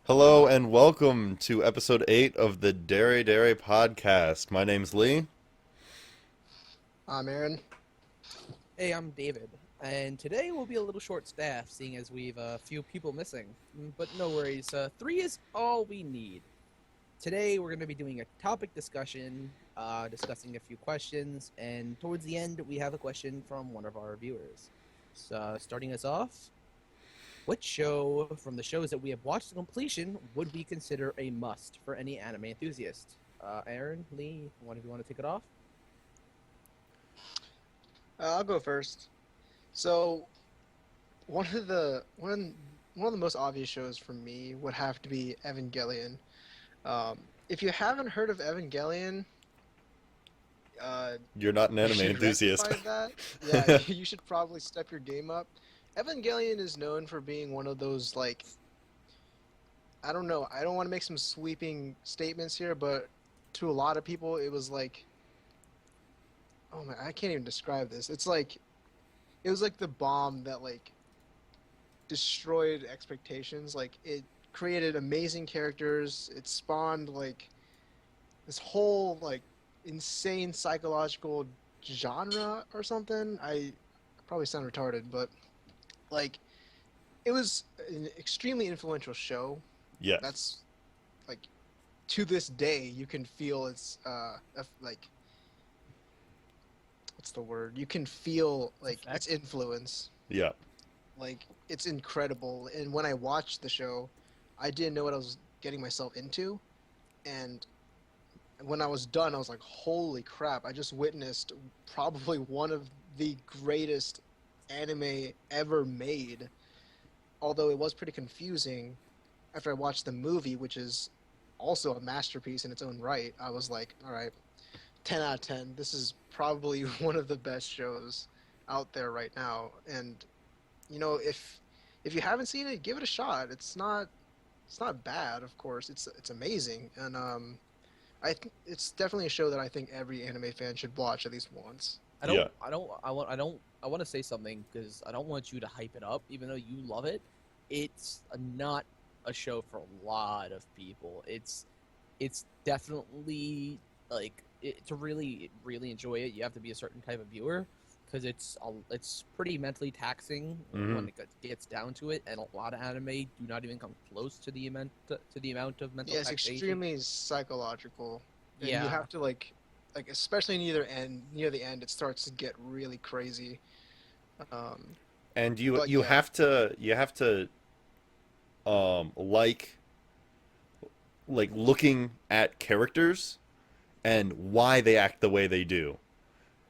Hello and welcome to episode 8 of the Dere podcast. My name's Lee. I'm Aaron. Hey, I'm David, and today we'll be a little short-staffed, seeing as we've a few people missing. But no worries, 3 is all we need. Today we're going to be doing a topic discussion, discussing a few questions, and towards the end we have a question from one of our viewers. So, starting us off, what show from the shows that we have watched to completion would we consider a must for any anime enthusiast? Aaron, Lee, one of you want to take it off? I'll go first. So, one of the most obvious shows for me would have to be Evangelion. If you haven't heard of Evangelion, You're not an you anime should enthusiast. rectify that. Yeah, you should probably step your game up. Evangelion is known for being one of those, like, I don't know, I don't want to make some sweeping statements here, but to a lot of people it was like, oh man, I can't even describe this. It was like the bomb that like destroyed expectations. Like it created amazing characters. It spawned like this whole like insane psychological genre or something. I probably sound retarded, but like it was an extremely influential show. Yes. That's like to this day you can feel its like what's the word? You can feel like its Effect? influence. Yeah. Like it's incredible. And when I watched the show, I didn't know what I was getting myself into. And when I was done, I was like, "Holy crap! I just witnessed probably one of the greatest anime ever made." Although it was pretty confusing after I watched the movie, which is also a masterpiece in its own right. I was like, "All right, 10 out of 10. This is probably one of the best shows out there right now." And you know, if you haven't seen it, give it a shot. It's not bad, of course. It's amazing, and it's definitely a show that I think every anime fan should watch at least once. Yeah. I want to say something because I don't want you to hype it up, even though you love it. It's not a show for a lot of people. It's definitely to really enjoy it. You have to be a certain type of viewer because it's pretty mentally taxing when it gets down to it, and a lot of anime do not even come close to the amount of mental Yeah, it's taxation. extremely psychological, and you Yeah. have to like especially near the end, it starts to get really crazy. Um, And you but you yeah, have to like looking at characters and why they act the way they do.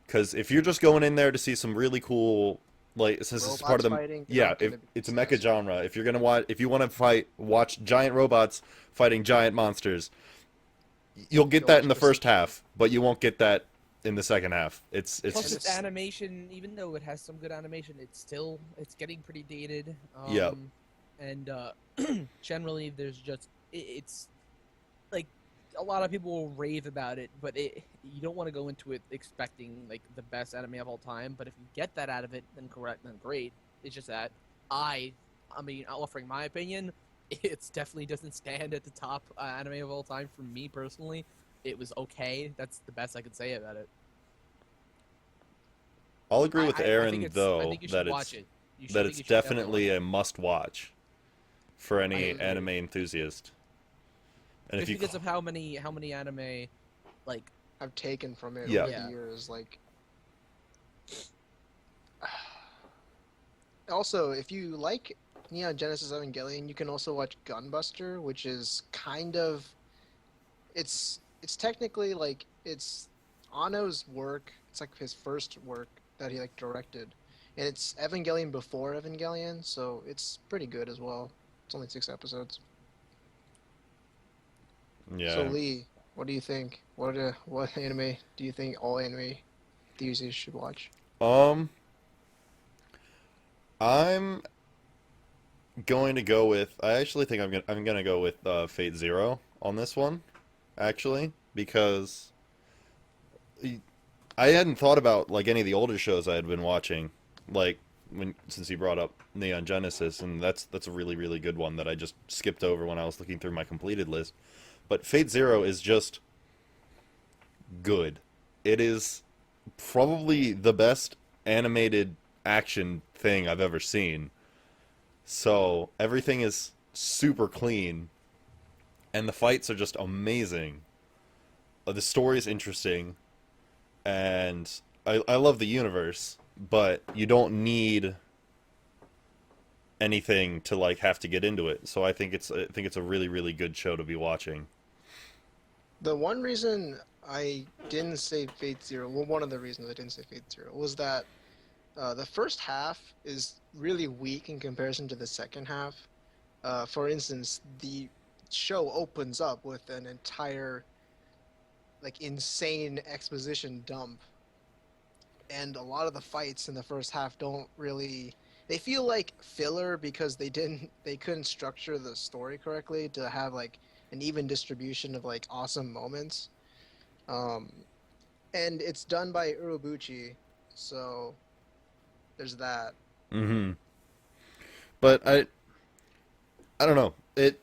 Cuz if you're just going in there to see some really cool, like, since this is part robots of the, fighting, you're yeah, not if gonna be it's a mecha successful. genre, if you're going to if you want to watch giant robots fighting giant monsters, you'll get You'll that in watch the this. first half, but you won't get that in the second half. It's Plus, And its it's animation, even though it has some good animation, it's getting pretty dated. yeah. And generally, it's like a lot of people will rave about it, but you don't want to go into it expecting like the best anime of all time. But if you get that out of it, then then great. It's just that I mean, offering my opinion, it definitely doesn't stand at the top anime of all time for me personally. It was okay. That's the best I could say about it. I'll agree with Aaron I though think you should that watch it. that it's You should definitely watch definitely it. a must watch for I any agree. anime enthusiast. And if Just you because of how many anime, like I've taken from it yeah, over yeah, the years. Like also, if you like Neon Genesis Evangelion, you can also watch Gunbuster, which is kind of it's technically like it's Ano's work. It's like his first work that he like directed, and it's Evangelion before Evangelion, so it's pretty good as well. It's only 6 episodes. So yeah. Lee, what do you think? What anime do you think all anime enthusiasts should watch? Um, I'm going to go with. I actually think I'm gonna go with Fate Zero on this one, actually, because I hadn't thought about like any of the older shows I had been watching, like since you brought up Neon Genesis, and that's a really really good one that I just skipped over when I was looking through my completed list. But Fate Zero is just good. It is probably the best animated action thing I've ever seen. So everything is super clean, and the fights are just amazing. The story is interesting, and I love the universe, but you don't need anything to like have to get into it. So I think it's a really really good show to be watching. The one reason I didn't say Fate Zero, well, one of the reasons I didn't say Fate Zero was that the first half is really weak in comparison to the second half. For instance, the show opens up with an entire, like, insane exposition dump, and a lot of the fights in the first half don't really. They feel like filler because they couldn't structure the story correctly to have like an even distribution of like awesome moments. Um, and it's done by Urobuchi, so there's that. Mm-hmm. But I don't know.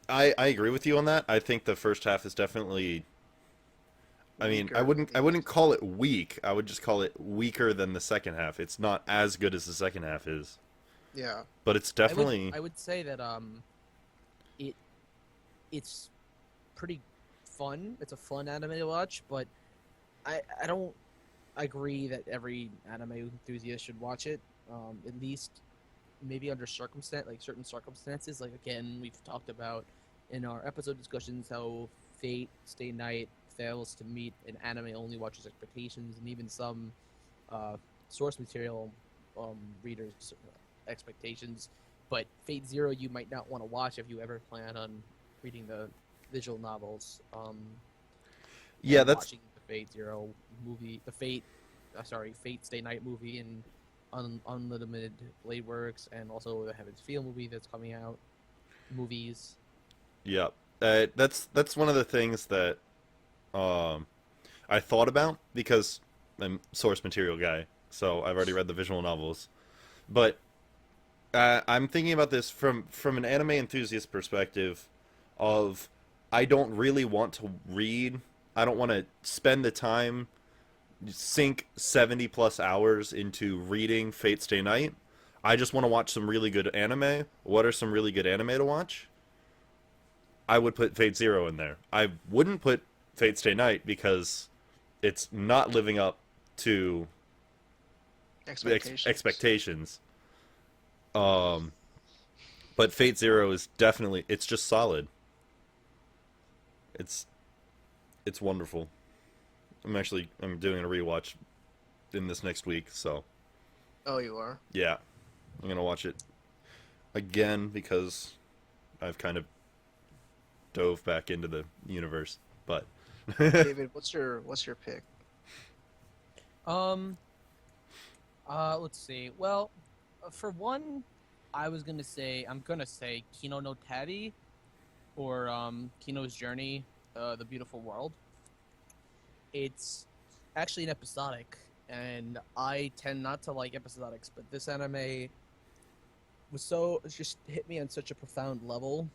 I agree with you on that. I think the first half is definitely. I mean, Weaker. I wouldn't call it weak. I would just call it weaker than the second half. It's not as good as the second half is, Yeah. but it's definitely. I would say that it it's pretty fun. It's a fun anime to watch, but I don't agree that every anime enthusiast should watch it. At least maybe under certain circumstances. Like again, we've talked about in our episode discussions how Fate Stay Night fails to meet an anime only watcher's expectations, and even some source material readers' expectations. But Fate Zero, you might not want to watch if you ever plan on reading the visual novels. Yeah, And that's watching the Fate Zero movie, Fate Stay Night movie, and Unlimited Blade Works, and also the Heaven's Feel movie that's coming out. Movies. yeah. That's one of the things that um, I thought about because I'm a source material guy, so I've already read the visual novels. But I'm thinking about this from an anime enthusiast perspective. Of I don't really want to read. I don't want to spend the time sink 70 plus hours into reading Fate Stay Night. I just want to watch some really good anime. What are some really good anime to watch? I would put Fate Zero in there. I wouldn't put Fate Stay Night because it's not living up to the Expectations. expectations. Um, but Fate Zero is definitely it's just solid. It's it's wonderful. I'm doing a rewatch in this next week, so Oh, you are. yeah, I'm gonna watch it again because I've kind of dove back into the universe. But David, what's your pick? Um. Let's see. Well, for one, I'm gonna say Kino no Tabi, or Kino's Journey, The Beautiful World. It's actually an episodic, and I tend not to like episodics, but this anime it just hit me on such a profound level.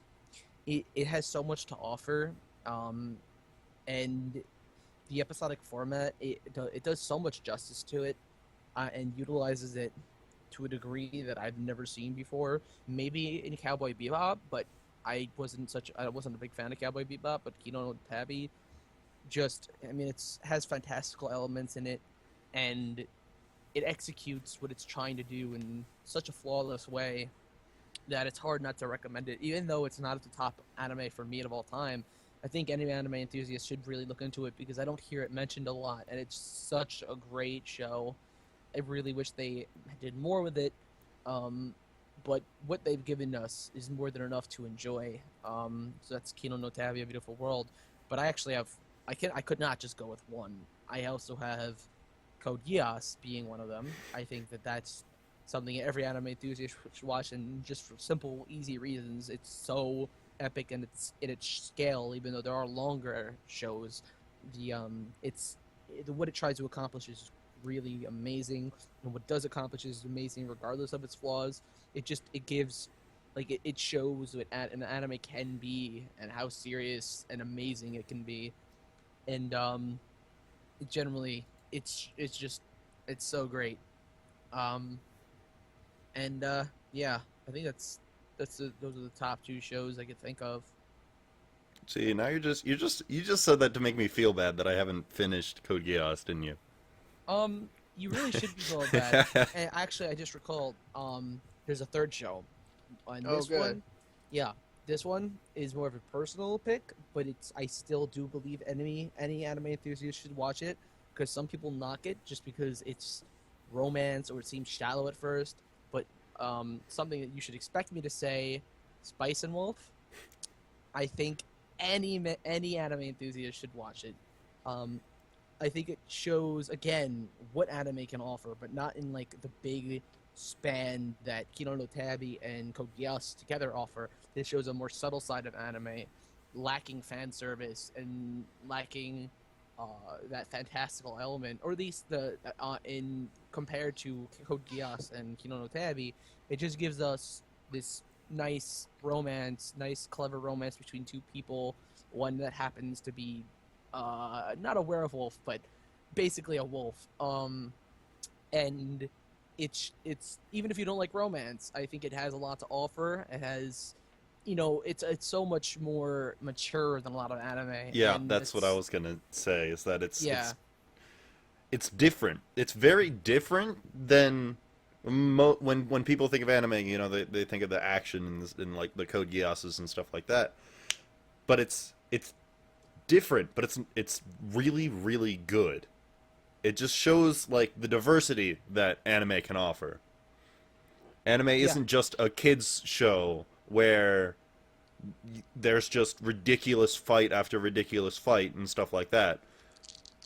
It has so much to offer, and the episodic format it does so much justice to it, and utilizes it to a degree that I've never seen before. Maybe in Cowboy Bebop, but I wasn't a big fan of Cowboy Bebop. But Kino no Tabi, it has fantastical elements in it, and it executes what it's trying to do in such a flawless way that it's hard not to recommend it, even though it's not at the top anime for me of all time. I think any anime enthusiast should really look into it because I don't hear it mentioned a lot, and it's such a great show. I really wish they did more with it, but what they've given us is more than enough to enjoy. So that's Kino no Tabi, A Beautiful World. But I could not just go with one. I also have Code Geass being one of them. I think that's something every anime enthusiast should watch, and just for simple, easy reasons. It's so epic and it's in its scale, even though there are longer shows. What it tries to accomplish is really amazing, and what does accomplish is amazing regardless of its flaws. It gives, like, it shows what an anime can be and how serious and amazing it can be. And it generally, it's just, it's so great. Um, and yeah, I think those are the top two shows I could think of. See, now you just said that to make me feel bad that I haven't finished Code Geass, didn't you? You really should be feeling bad. And actually, I just recalled, there's a third show. And Oh, this good. one, yeah, this one is more of a personal pick, but I still do believe any anime enthusiast should watch it, because some people knock it just because it's romance or it seems shallow at first. But something that you should expect me to say, Spice and Wolf. I think any anime enthusiast should watch it. Um, I think it shows again what anime can offer, but not in like the big span that Kino no Tabi and Code Geass together offer. This shows a more subtle side of anime, lacking fan service and lacking that fantastical element, or at least the in compared to Code Geass and Kino no Tabi, it just gives us this nice romance, nice clever romance between two people, one that happens to be not a werewolf, but basically a wolf. And it's even if you don't like romance, I think it has a lot to offer. It has, it's so much more mature than a lot of anime. Yeah, And that's what I it's was gonna say. Is that yeah, it's different. It's very different than when people think of anime. You know, they think of the action and like the Code Geasses and stuff like that. But it's different. But it's really really good. It just shows like the diversity that anime can offer. Anime yeah, isn't just a kids show where there's just ridiculous fight after ridiculous fight and stuff like that.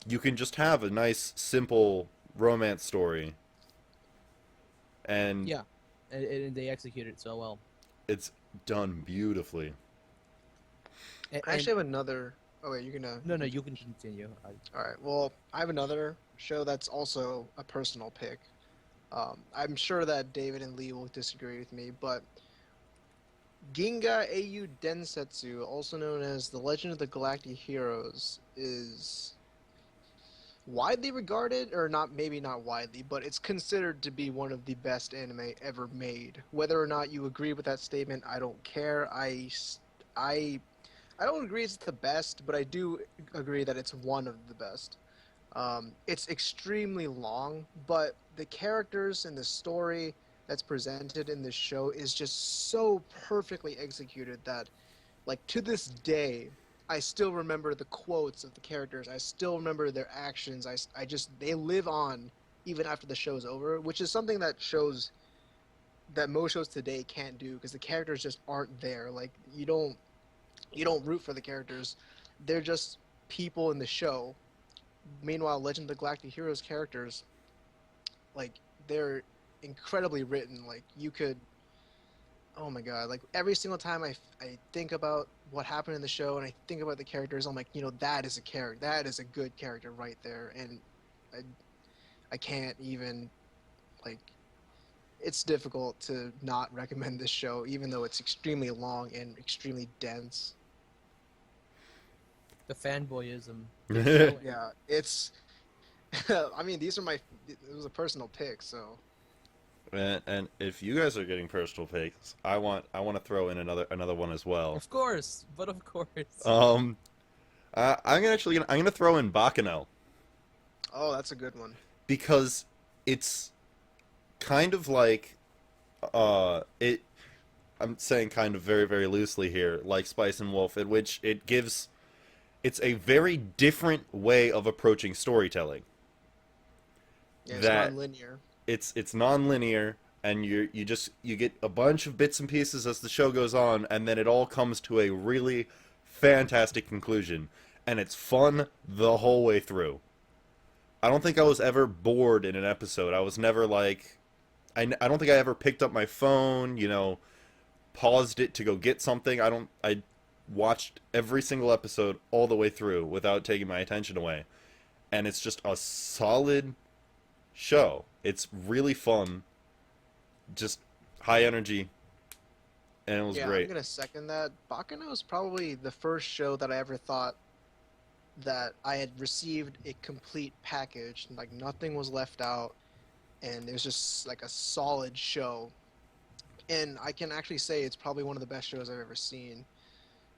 You can just have a nice simple romance story and yeah, and they execute it so well. it's done beautifully. I And actually have another. Oh wait, you're gonna. no, no, you can continue. All right. Well, I have another show that's also a personal pick. I'm sure that David and Lee will disagree with me, but Ginga Eiyu Densetsu, also known as The Legend of the Galactic Heroes, is widely regarded, or not, maybe not widely, but it's considered to be one of the best anime ever made. Whether or not you agree with that statement, I don't care. I don't agree it's the best, but I do agree that it's one of the best. It's extremely long, but the characters and the story that's presented in this show is just so perfectly executed that, like, to this day, I still remember the quotes of the characters. I still remember their actions. I just, they live on even after the show's over, which is something that shows that most shows today can't do, because the characters just aren't there. Like, you don't root for the characters. They're just people in the show. Meanwhile, Legend of the Galactic Heroes characters, like, they're incredibly written. Like, you could, oh my god, like, every single time I think about what happened in the show and I think about the characters, I'm like, that is a character. That is a good character right there. And I, I can't even, like, it's difficult to not recommend this show, even though it's extremely long and extremely dense. The fanboyism. Yeah, it's. I mean, these are my. It was a personal pick, so. And if you guys are getting personal picks, I want to throw in another one as well. Of course, but of course. Um, I'm gonna throw in Bakano Oh, that's a good one. because it's kind of like it. I'm saying kind of very very loosely here, like Spice and Wolf, in which it's a very different way of approaching storytelling. Yeah, it's That non-linear. it's non-linear, and you get a bunch of bits and pieces as the show goes on, and then it all comes to a really fantastic conclusion, and it's fun the whole way through. I don't think I was ever bored in an episode. I was never like I don't think I ever picked up my phone, paused it to go get something. I watched every single episode all the way through without taking my attention away. And it's just a solid show. It's really fun, just high energy, and it was Yeah, I'm great. gonna second that. Bakano is probably the first show that I ever thought that I had received a complete package, like nothing was left out, and it was just like a solid show. And I can actually say it's probably one of the best shows I've ever seen,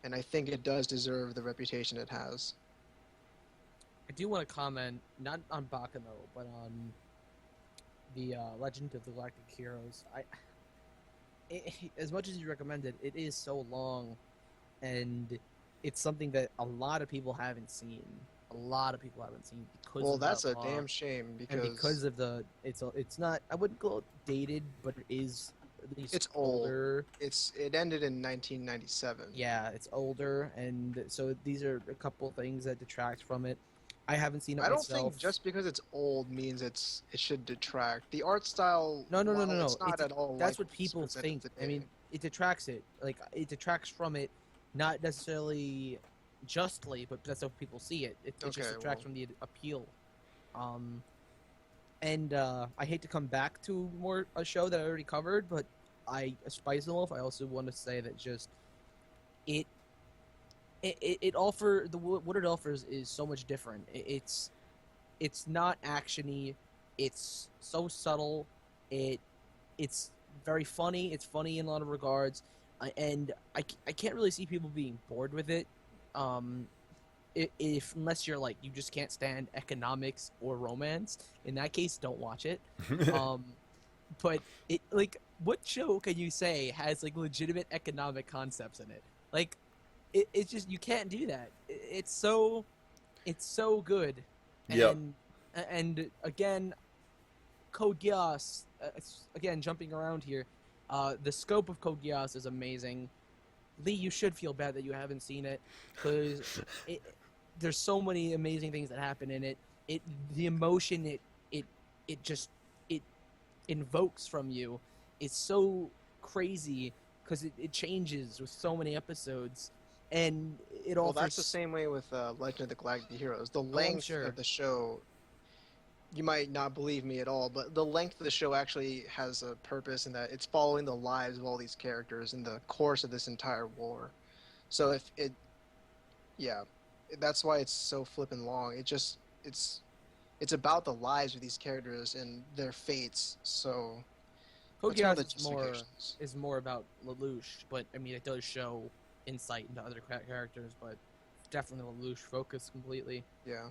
and I think it does deserve the reputation it has. I do want to comment not on Bakano, but on the Legend of the Galactic Heroes. As much as you recommended, it is so long, and it's something that a lot of people haven't seen. A lot of people haven't seen because Well, of that's that a law, damn shame and because because of it's not, I wouldn't call it dated, but it is at least it's old. older. It ended in 1997. Yeah, it's older, and so these are a couple things that detract from it. I haven't seen it I don't think myself. just because it's old means it should detract. The art style, No, no, no, no, while no. it's not at all That's like what it's people presented think. I today. mean, it detracts it. Like it detracts from it, not necessarily justly, but that's how people see it. It just Okay, detracts well, from the appeal. Um, and I hate to come back to more a show that I already covered, but Spice and Wolf. I also want to say that just it what it offers is so much different. It's not actiony. It's so subtle. It it's very funny. It's funny in a lot of regards, and I can't really see people being bored with it. Um, if unless you're like you just can't stand economics or romance. In that case, don't watch it. Um, but it like what show can you say has like legitimate economic concepts in it? Like it's just you can't do that. It's so good, Yep. and again, Code Geass. Again, jumping around here, the scope of Code Geass is amazing. Lee, you should feel bad that you haven't seen it because there's so many amazing things that happen in it. The emotion it it just it invokes from you is so crazy because it changes with so many episodes, and it well, that's the offers. same way with Legend of the Galactic Heroes. The Oh, I'm length sure. of the show, you might not believe me at all, but the length of the show actually has a purpose in that it's following the lives of all these characters in the course of this entire war. So if it, yeah, that's why it's so flippin' long. It's it's about the lives of these characters and their fates. So Code that's one of Geass the is more about Lelouch, but I mean it does show insight into other characters, but definitely Lelouch focused completely. Yeah.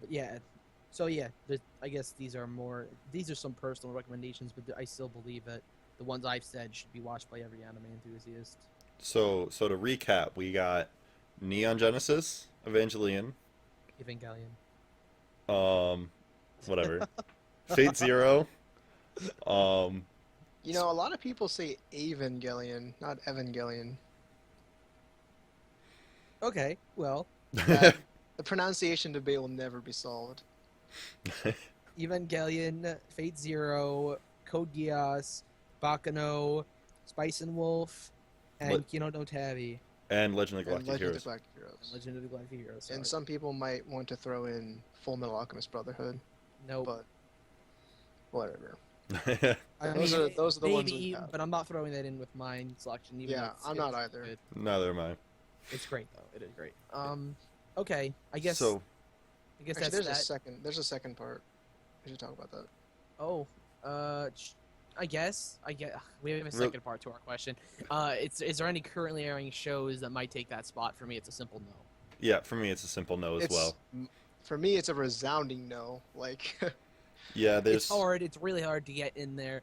But yeah, so yeah, I guess these are some personal recommendations, but I still believe that the ones I've said should be watched by every anime enthusiast. So to recap, we got Neon Genesis, Evangelion, Evangelion. um, whatever, Fate Zero, um, You know, a lot of people say Evangelion, not Evangelion. Okay, well, That the pronunciation debate will never be solved. Evangelion, Fate Zero, Code Geass, Bakano, Spice and Wolf, and Le- Kino no Tabi, and Legend of the And Galactic Legend of the Heroes. Galactic Heroes. Legend of the Galactic Heroes. And Sorry. some people might want to throw in Full Metal Alchemist Brotherhood, Nope. but whatever. I those are the ones we maybe, have. but I'm not throwing that in with mine selection. Even Yeah, though I'm not either. good. Neither am I. It's great though. It is great. Okay. I guess. So I guess Actually, that's that. there's a second part. We should talk about that. Oh. I guess. We have a Real- second part to our question. Is there any currently airing shows that might take that spot? For me, it's a simple no. yeah, for me it's a simple no as well. For me, it's a resounding no. Like, Yeah, there's It's hard. It's really hard to get in there.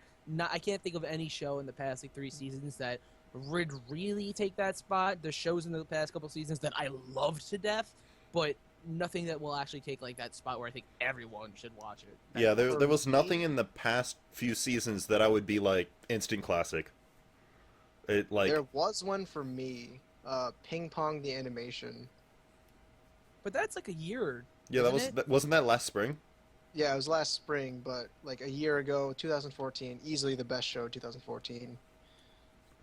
I can't think of any show in the past like 3 seasons that would really take that spot. There's shows in the past couple seasons that I loved to death, but nothing that will actually take like that spot where I think everyone should watch it. yeah, for there was me- nothing in the past few seasons that I would be like instant classic. It like there was one for me. Ping Pong the animation. But that's like a year. yeah, that was isn't it? wasn't that last spring? Yeah, it was last spring, but like a year ago, 2014, easily the best show, 2014.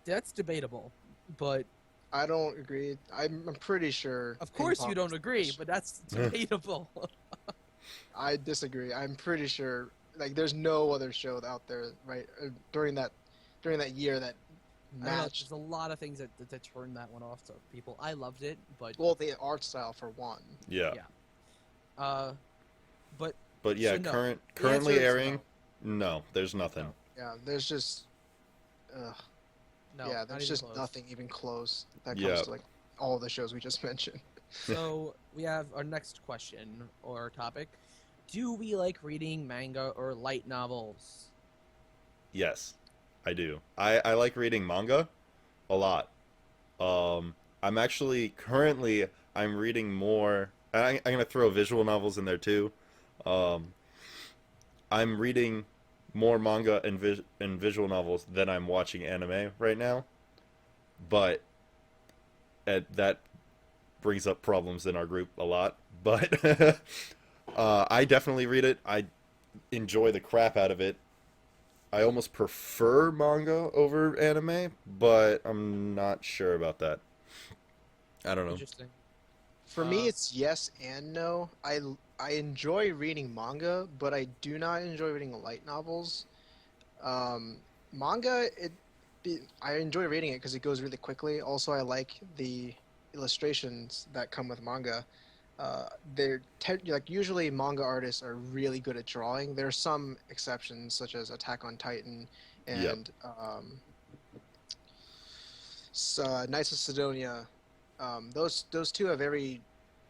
That's debatable, but I don't agree. I'm pretty sure. of Ping course Pong you don't is the agree. best. But that's debatable. I disagree. I'm pretty sure Like, there's no other show out there right during that year that I don't know. matched. There's a lot of things that turned that one off to people. I loved it, but Well, the art style for one. Yeah. yeah. Uh, but But yeah, so no. The answer currently is airing. No, there's nothing. No. Yeah, there's just. No, Yeah, not there's even just close. nothing even close that comes Yeah. to like all the shows we just mentioned. So we have our next question or topic. Do we like reading manga or light novels? Yes, I do. I like reading manga a lot. I'm actually currently I'm reading more. I'm gonna throw visual novels in there too. Um, I'm reading more manga and visual novels than I'm watching anime right now. But that brings up problems in our group a lot. But I definitely read it. I enjoy the crap out of it. I almost prefer manga over anime, but I'm not sure about that. I don't know. Interesting. For me, it's yes and no. I enjoy reading manga, but I do not enjoy reading light novels. Um, Manga, I enjoy reading it because it goes really quickly. Also, I like the illustrations that come with manga. Like usually manga artists are really good at drawing. There are some exceptions, such as Attack on Titan Yep. and Knights of Sidonia. Those two are very,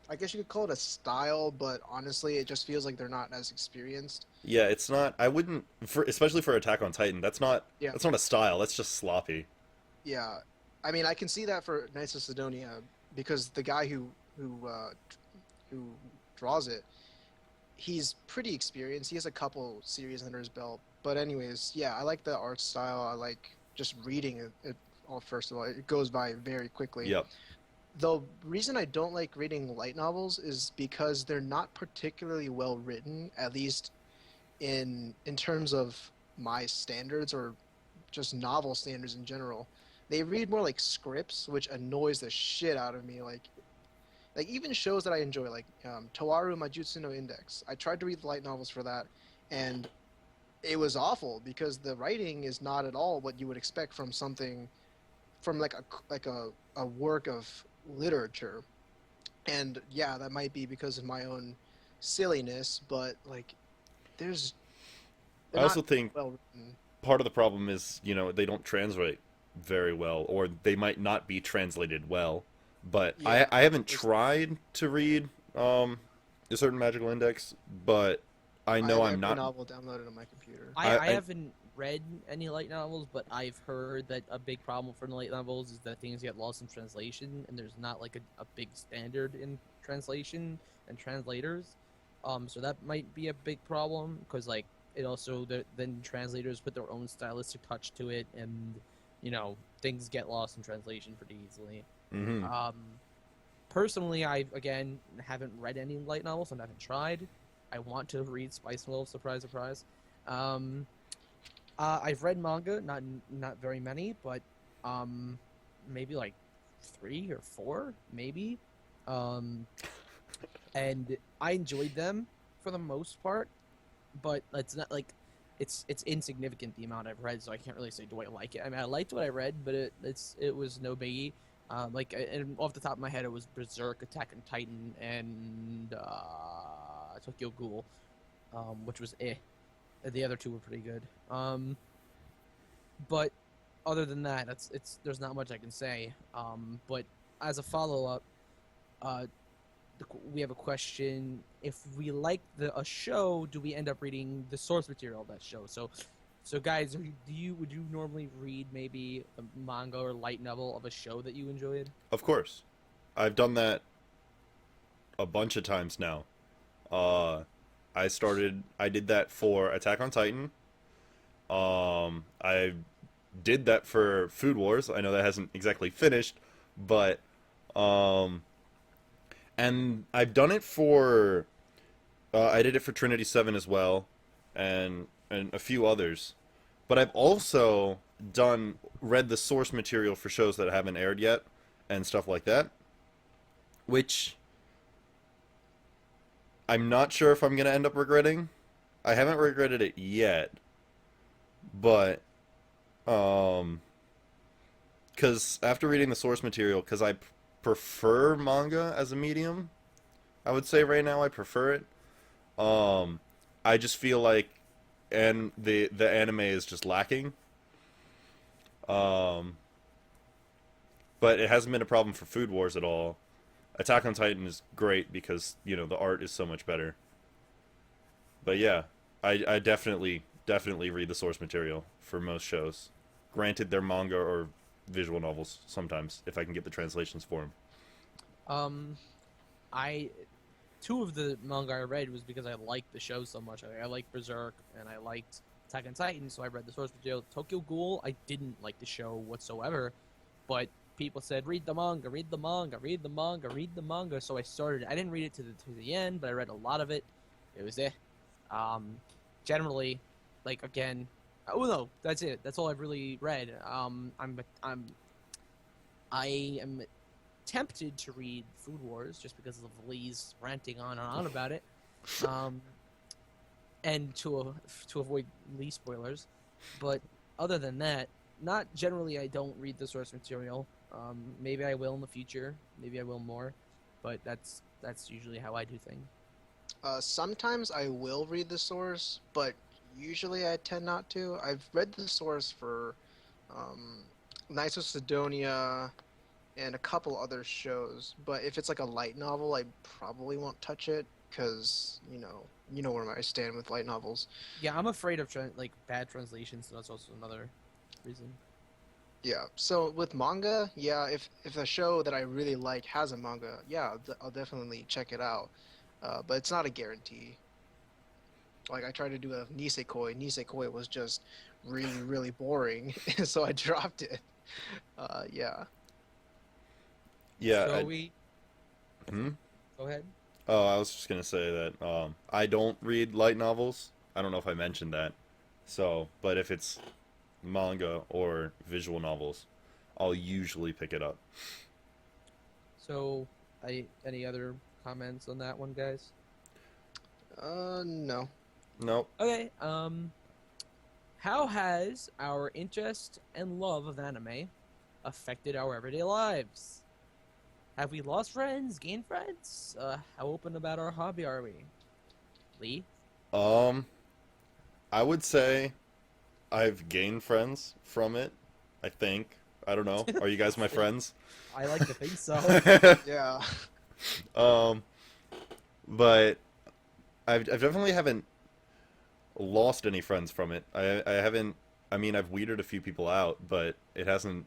I guess you could call it a style, but honestly, it just feels like they're not as experienced. Yeah, it's not. I wouldn't, especially for Attack on Titan. Yeah, That's not a style. That's just sloppy. yeah. I mean, I can see that for Knights of Sidonia because the guy who draws it, he's pretty experienced. He has a couple series under his belt. But anyways, yeah, I like the art style. I like just reading it all. First of all, it goes by very quickly. Yep. The reason I don't like reading light novels is because they're not particularly well written, at least in terms of my standards or just novel standards in general. They read more like scripts, which annoys the shit out of me. Like even shows that I enjoy, like Toaru Majutsu no Index. I tried to read the light novels for that, and it was awful because the writing is not at all what you would expect from something from like a work of literature. And yeah, that might be because of my own silliness, but like there's I they're also not think well written. part of the problem is, they don't translate very well, or they might not be translated well. But Yeah, I haven't there's- tried to read a certain magical index, but I I know have I'm every not. novel downloaded on my computer. I I haven't read any light novels, but I've heard that a big problem for the light novels is that things get lost in translation, and there's not like a big standard in translation and translators. So that might be a big problem because like it also then translators put their own stylistic touch to it, and things get lost in translation pretty easily. hmm Um, Personally, I again haven't read any light novels and haven't tried. I want to read Spice Wolf. Surprise, surprise. Um, I've read manga, not very many, but maybe like 3 or 4, maybe. Um, and I enjoyed them for the most part, but it's not like it's insignificant the amount I've read, so I can't really say do I like it. I mean, I liked what I read, but it was no biggie. And off the top of my head, it was Berserk, Attack on Titan, and Tokyo Ghoul, which was eh. The other two were pretty good. But other than that, there's not much I can say. But as a follow up, we have a question: if we like a show, do we end up reading the source material of that show? So guys, would you normally read maybe a manga or light novel of a show that you enjoyed? Of course, I've done that a bunch of times now. Uh, I did that for Attack on Titan. I did that for Food Wars. I know that hasn't exactly finished, but um, and I've done it for. I did it for Trinity 7 as well, and a few others. But I've also read the source material for shows that haven't aired yet, and stuff like that, which I'm not sure if I'm gonna end up regretting. I haven't regretted it yet, but um, because after reading the source material, because prefer manga as a medium, I would say right now I prefer it. Um, I just feel like, and the anime is just lacking. Um, but it hasn't been a problem for Food Wars at all. Attack on Titan is great because the art is so much better. But yeah, I definitely read the source material for most shows. Granted, they're manga or visual novels sometimes if I can get the translations for them. Um, I two of the manga I read was because I liked the show so much. I liked Berserk and I liked Attack on Titan, so I read the source material. Tokyo Ghoul, I didn't like the show whatsoever, but people said read the manga, read the manga, read the manga, read the manga. So I started. I didn't read it to the end, but I read a lot of it. It was Um, generally, like again, oh no, that's it. That's all I've really read. I am tempted to read Food Wars just because of Lee's ranting on and on about it, um, and to avoid Lee spoilers. But other than that, not generally. I don't read the source material. Maybe I will in the future. Maybe I will more, but that's usually how I do things. Sometimes I will read the source, but usually I tend not to. I've read the source for um, Knights of Sidonia and a couple other shows, but if it's like a light novel, I probably won't touch it because you know where I stand with light novels. Yeah, I'm afraid of like bad translations. So that's also another reason. Yeah. So with manga, yeah, if a show that I really like has a manga, yeah, I'll definitely check it out. But it's not a guarantee. Like I tried to do a Nisekoi. Nisekoi was just really, really boring, so I dropped it. Yeah. Yeah. So we Hmm? go ahead. Oh, I was just gonna say that I don't read light novels. I don't know if I mentioned that. So, but if it's manga or visual novels, I'll usually pick it up. So, any other comments on that one, guys? No. Nope. Okay. How has our interest and love of anime affected our everyday lives? Have we lost friends, gained friends? How open about our hobby are we? Lee? Um, I would say I've gained friends from it. I think. I don't know. Are you guys my friends? I like to think so. Yeah. um, but I've definitely haven't lost any friends from it. I haven't. I mean, I've weeded a few people out, but it hasn't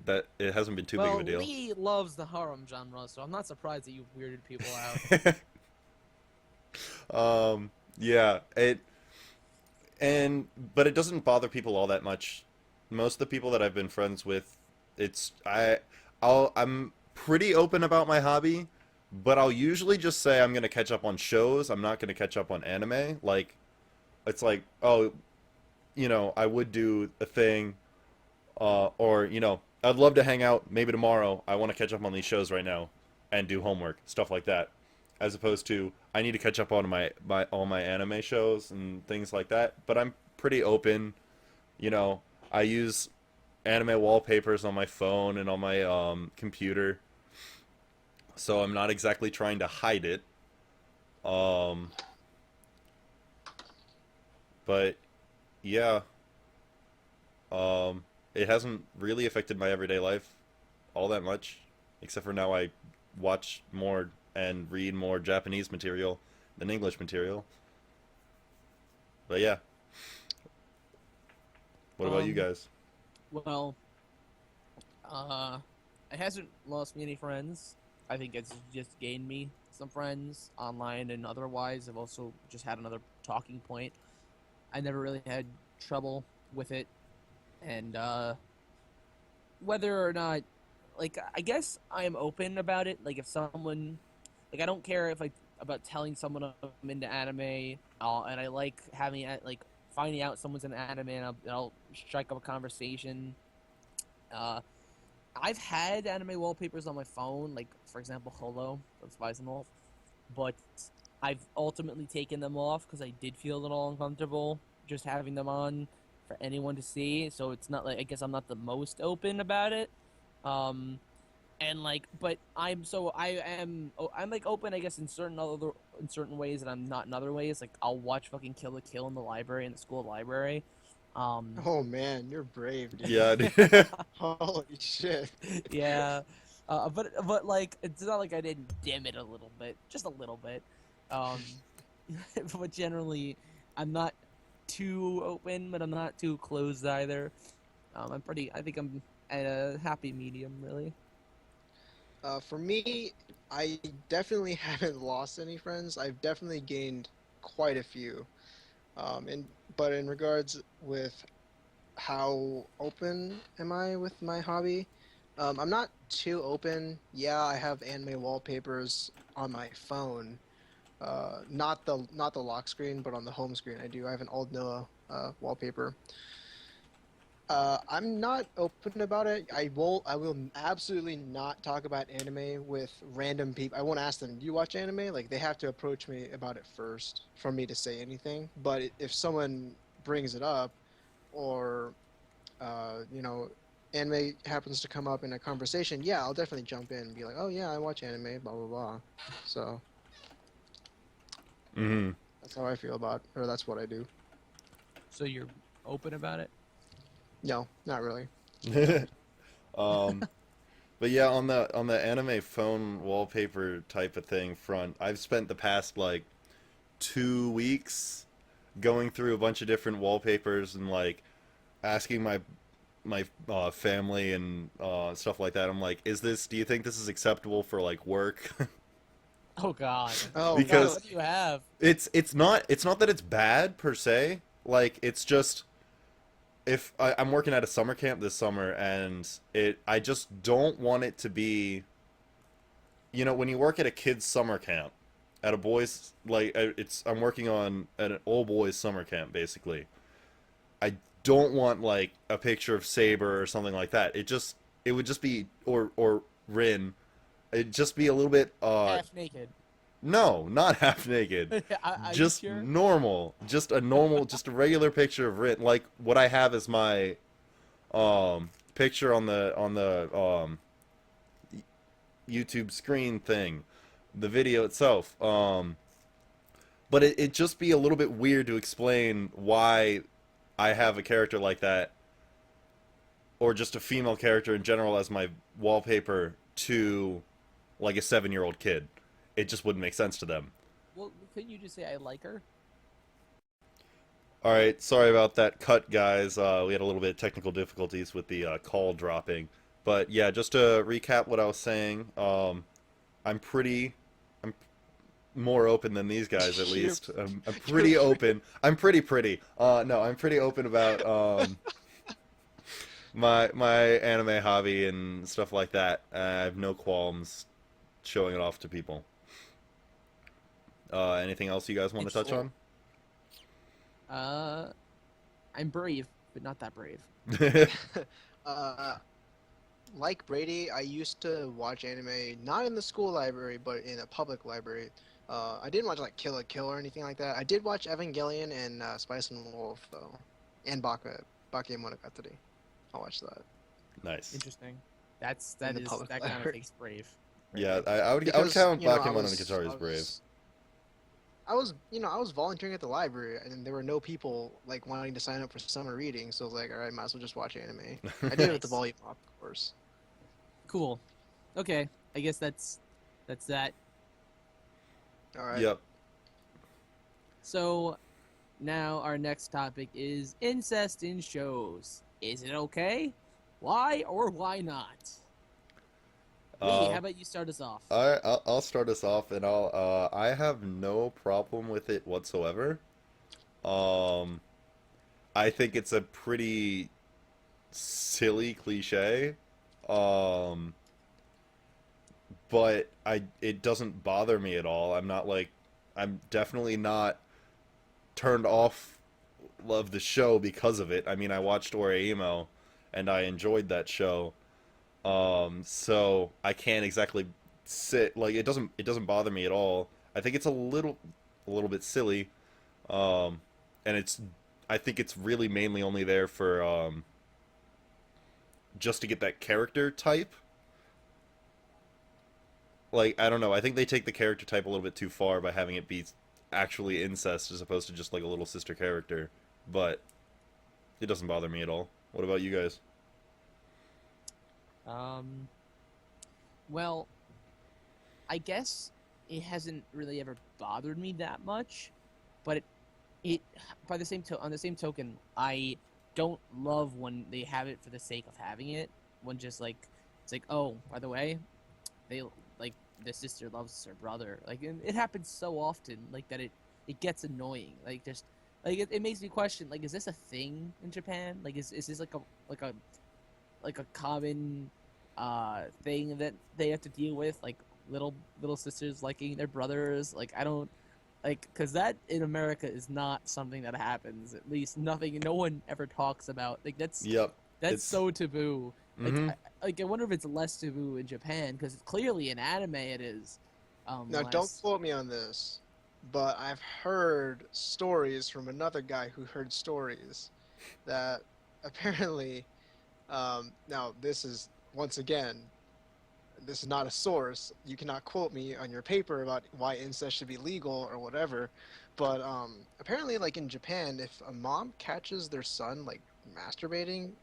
been too big of Well, a deal. Lee loves the harem genre, so I'm not surprised that you've weirded people out. Yeah, but it doesn't bother people all that much. Most of the people that I've been friends with, I'm pretty open about my hobby, but I'll usually just say I'm gonna catch up on shows. I'm not gonna catch up on anime. Like, it's like, oh, I would do a thing, or I'd love to hang out. Maybe tomorrow. I want to catch up on these shows right now, and do homework, stuff like that. As opposed to I need to catch up on my all my anime shows and things like that. But I'm pretty open. I use anime wallpapers on my phone and on my computer, so I'm not exactly trying to hide it. Um, but yeah, it hasn't really affected my everyday life all that much, except for now I watch more and read more Japanese material than English material. But yeah, what about you Um, guys? well, uh, it hasn't lost me any friends. I think it's just gained me some friends online and otherwise. I've also just had another talking point. I never really had trouble with it, and whether or not, like, I guess I am open about it. Like, if someone, like, I don't care if about telling someone I'm into anime, and I like having like finding out someone's in anime, and I'll strike up a conversation. Uh, I've had anime wallpapers on my phone, like for example, Holo, that's Weisenwolf, but I've ultimately taken them off because I did feel a little uncomfortable just having them on for anyone to see. So it's not like I guess I'm not the most open about it. Um, and like, but I'm like open, I guess, in certain ways, and I'm not in other ways. Like I'll watch fucking Kill la Kill in the library, in the school library. Um, Oh man, you're brave, dude. Yeah, dude. Holy shit. yeah, but like it's not like I didn't dim it a little bit, just a little bit. Um, but generally, I'm not too open, but I'm not too closed either. I'm pretty. I think I'm at a happy medium, really. For me, I definitely haven't lost any friends. I've definitely gained quite a few. And but in regards with how open am I with my hobby, I'm not too open. Yeah, I have anime wallpapers on my phone. Not the lock screen, but on the home screen I do. I have an old Noah wallpaper. I'm not open about it. I will absolutely not talk about anime with random people. I won't ask them, "Do you watch anime?" Like they have to approach me about it first for me to say anything. But if someone brings it up, or you know, anime happens to come up in a conversation, yeah, I'll definitely jump in and be like, "Oh yeah, I watch anime." Blah blah blah. So Hmm. that's how I feel about, or that's what I do. So you're open about it? No, not really. um, but yeah, on the anime phone wallpaper type of thing front, I've spent the past like 2 weeks going through a bunch of different wallpapers and like asking my family and stuff like that. I'm like, is this? Do you think this is acceptable for like work? Oh God. Oh Oh God, Because what do you have? it's not that it's bad per se. Like it's just if I'm working at a summer camp this summer, and it I just don't want it to be, when you work at a kid's summer camp, at a boys like it's I'm working on an all boys summer camp basically. I don't want like a picture of Saber or something like that. It would just be, or Rin. It'd just be a little bit Half naked. no, not half naked. Are you Just sure? normal. Just a regular picture of Rin. Like what I have is my picture on the YouTube screen thing, the video itself. But it just be a little bit weird to explain why I have a character like that, or just a female character in general as my wallpaper to like a 7-year-old kid. It just wouldn't make sense to them. Well, couldn't you just say I like her? All right, sorry about that cut, guys. We had a little bit of technical difficulties with the call dropping, but yeah, just to recap what I was saying, I'm more open than these guys at You're least. I'm you're pretty pretty. open. I'm pretty pretty. No, I'm pretty open about my anime hobby and stuff like that. I have no qualms showing it off to people. Anything else you guys want to touch Interesting. on? Uh, I'm brave, but not that brave. uh, like Brady, I used to watch anime not in the school library, but in a public library. I didn't watch like Kill la Kill or anything like that. I did watch Evangelion and Spice and Wolf though, and Bakemonogatari. I watched that Nice. Interesting. in the public That kind of library takes brave. Right Yeah, there. I would because count Bakemono and Guitar as brave. I was volunteering at the library, and there were no people like wanting to sign up for summer reading, so I was like, all right, might as well just watch anime. I did it with the Nice. volume up, of course. Cool. Okay. I guess that's that. All right. Yep. So now our next topic is incest in shows. Is it okay? Why or why not? Lee, how Uh, about you start us off? I'll start us off, and I have no problem with it whatsoever. Um, I think it's a pretty silly cliche. Um, but it doesn't bother me at all. I'm definitely not turned off of the show because of it. I mean, I watched Emo and I enjoyed that show. So I can't exactly sit like it doesn't bother me at all. I think it's a little bit silly, um, and I think it's really mainly only there for just to get that character type. Like I don't know, I think they take the character type a little bit too far by having it be actually incest as opposed to just like a little sister character. But it doesn't bother me at all. What about you guys? Um, well, I guess it hasn't really ever bothered me that much, but it by the on the same token, I don't love when they have it for the sake of having it. When just like it's like, oh, by the way, they like the sister loves her brother. Like and it happens so often, like that it gets annoying. Like just like it makes me question, like, is this a thing in Japan? Like is this like a like a common thing that they have to deal with, like little sisters liking their brothers? Like I don't like because that in America is not something that happens. At least nothing. No one ever talks about. Like Yep. that's It's so taboo. Like mm-hmm. I wonder if it's less taboo in Japan because clearly in anime it is. Now, don't Less. quote me on this, but I've heard stories from another guy who heard stories that apparently, now this is once again, this is not a source. You cannot quote me on your paper about why incest should be legal or whatever, but apparently, like in Japan, if a mom catches their son like masturbating,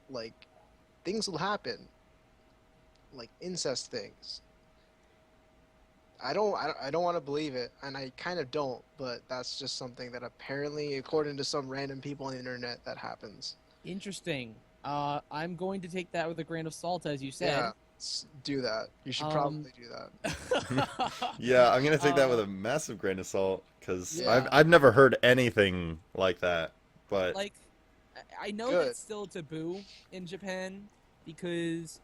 like things will happen, like incest things. I don't want to believe it, and I kind of don't, but that's just something that apparently, according to some random people on the internet, that happens. Interesting. I'm going to take that with a grain of salt, as you Yeah, said. do that. You should Um. probably do that. Yeah, I'm gonna take that with uh. a massive grain of salt because Yeah. I've never heard anything like that. But Like I know Good. that's still taboo in Japan because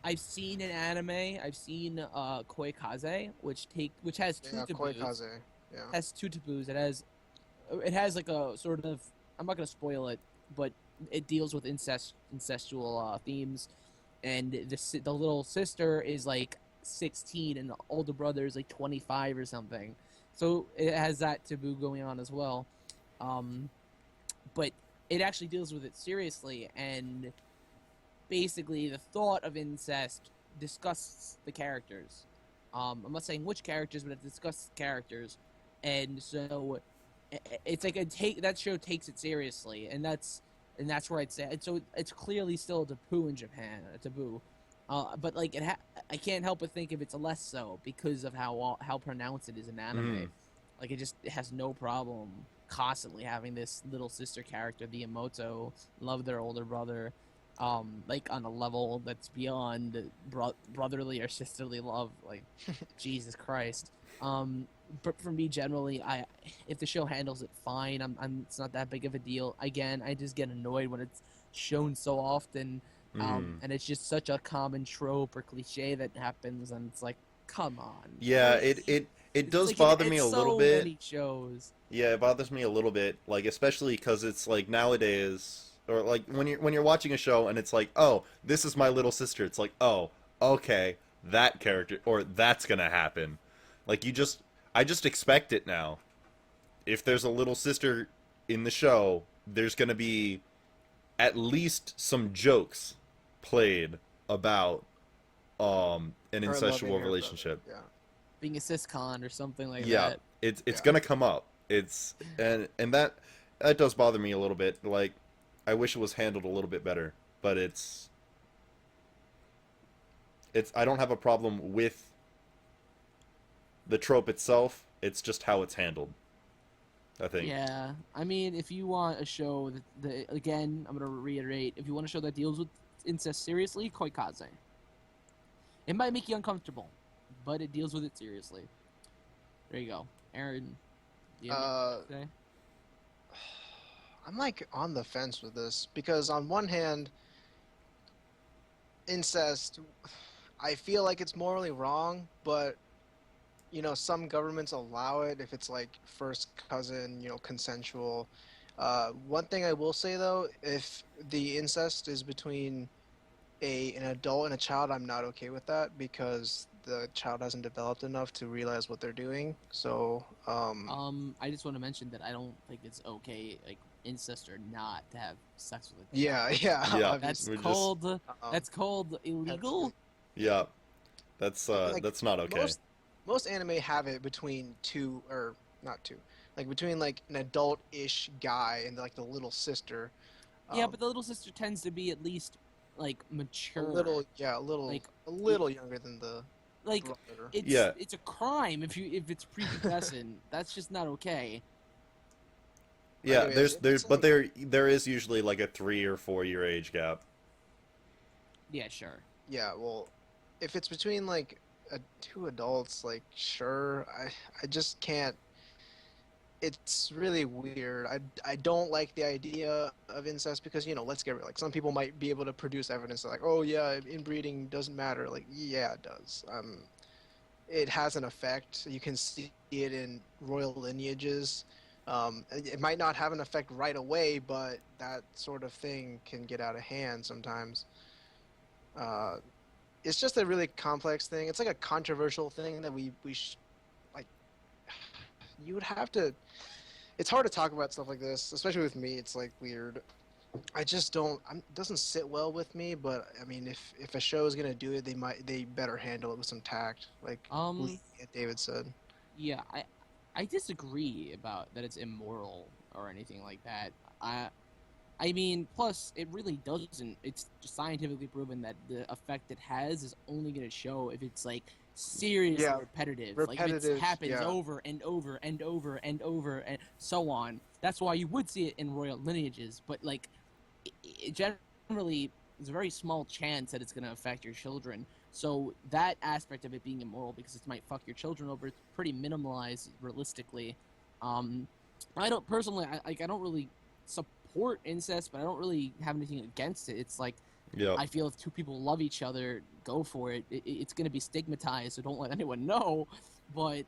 I've seen an anime, I've seen Koikaze, which has two Yeah, taboos. Koikaze. Yeah. Has two taboos. It has like a sort of I'm not gonna spoil it, but it deals with incestual themes, and the little sister is like 16 and the older brother is like 25 or something. So it has that taboo going on as well. Um, but it actually deals with it seriously, and basically the thought of incest disgusts the characters. I'm not saying which characters, but it disgusts characters, and so it's like a take that show takes it seriously, and that's where I'd say it. So it's clearly still a taboo in Japan, a taboo. But like I can't help but think if it's less so because of how pronounced it is in mm, anime. Like it has no problem constantly having this little sister character, the Emoto, love their older brother, like on a level that's beyond brotherly or sisterly love. Like Jesus Christ. But for me, generally, I if the show handles it fine, it's not that big of a deal. Again, I just get annoyed when it's shown so often, mm. and it's just such a common trope or cliche that happens, and it's like, come on, Yeah, it it's does like in bother me it's a little so bit. many shows. Yeah, it bothers me a little bit, like especially because it's like nowadays, or like when you're watching a show and it's like, oh, this is my little sister. It's like, oh, okay, that character or that's gonna happen. Like I just expect it now. If there's a little sister in the show, there's gonna be at least some jokes played about an Her loving incestual her brother. relationship. Yeah. Being a siscon or something like Yeah, that. it's Yeah. gonna come up. It's and that does bother me a little bit. Like I wish it was handled a little bit better, but it's I don't have a problem with the trope itself. It's just how it's handled. I think. Yeah, I mean, if you want a show that again, I'm gonna reiterate, if you want a show that deals with incest seriously, Koikaze. It might make you uncomfortable, but it deals with it seriously. There you go, Aaron. Do you have Uh, anything to say? I'm like on the fence with this because on one hand, incest, I feel like it's morally wrong, but some governments allow it if it's like first cousin, consensual. One thing I will say though, if the incest is between an adult and a child, I'm not okay with that because the child hasn't developed enough to realize what they're doing. So, I just want to mention that I don't think it's okay, like incest or not, to have sex with a yeah, child. yeah, Yeah, That's we're obviously. just called Um, that's called illegal. yeah. like That's not okay. most anime have it between two or not two, like between like an adult-ish guy and like the little sister. Yeah, Um, but the little sister tends to be at least like a mature. little, yeah, Like a it, little younger than the like brother. it's Yeah, it's a crime if it's prepubescent. That's just not okay. But yeah. anyways, if it's But like there is usually like a 3 or 4 year age gap. Yeah, sure. yeah, well, if it's between like two adults, like sure, I just can't. It's really weird. I don't like the idea of incest because let's get real. Like some people might be able to produce evidence that, like, oh yeah, inbreeding doesn't matter. Like yeah, it does. It has an effect. You can see it in royal lineages. It might not have an effect right away, but that sort of thing can get out of hand sometimes. Uh, it's just a really complex thing. It's like a controversial thing that like. You would have to. It's hard to talk about stuff like this, especially with me. It's like weird. I just don't. It doesn't sit well with me. But I mean, if a show is gonna do it, they better handle it with some tact, like Um, David said. yeah, I disagree about that it's immoral or anything like that. I mean, plus it really doesn't. It's scientifically proven that the effect it has is only going to show if it's like seriously Yeah, repetitive. Like if it repetitive. happens Yeah, over and over and over and over and so on. That's why you would see it in royal lineages. But like, it generally, there's a very small chance that it's going to affect your children. So that aspect of it being immoral because it might fuck your children over, it's pretty minimalized realistically. Um, I don't personally, I don't really support incest, but I don't really have anything against it. It's like Yep. I feel if two people love each other, go for it. It's going to be stigmatized, so don't let anyone know. But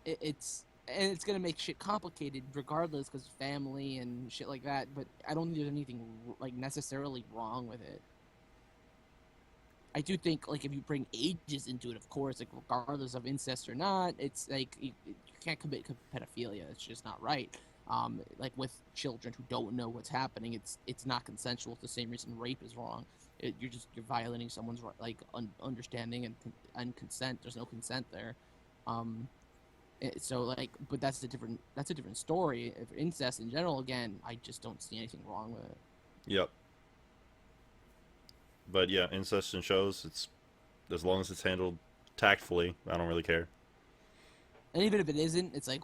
it's going to make shit complicated regardless, because family and shit like that. But I don't think there's anything like necessarily wrong with it. I do think like if you bring ages into it, of course, like regardless of incest or not, it's like you can't commit pedophilia. It's just not right. Like with children who don't know what's happening, it's not consensual. It's the same reason rape is wrong. You're violating someone's like understanding and consent. There's no consent there. So like, but that's a different story. If incest in general, again, I just don't see anything wrong with it. Yep. But yeah, incest in shows, it's as long as it's handled tactfully, I don't really care. And even if it isn't, it's like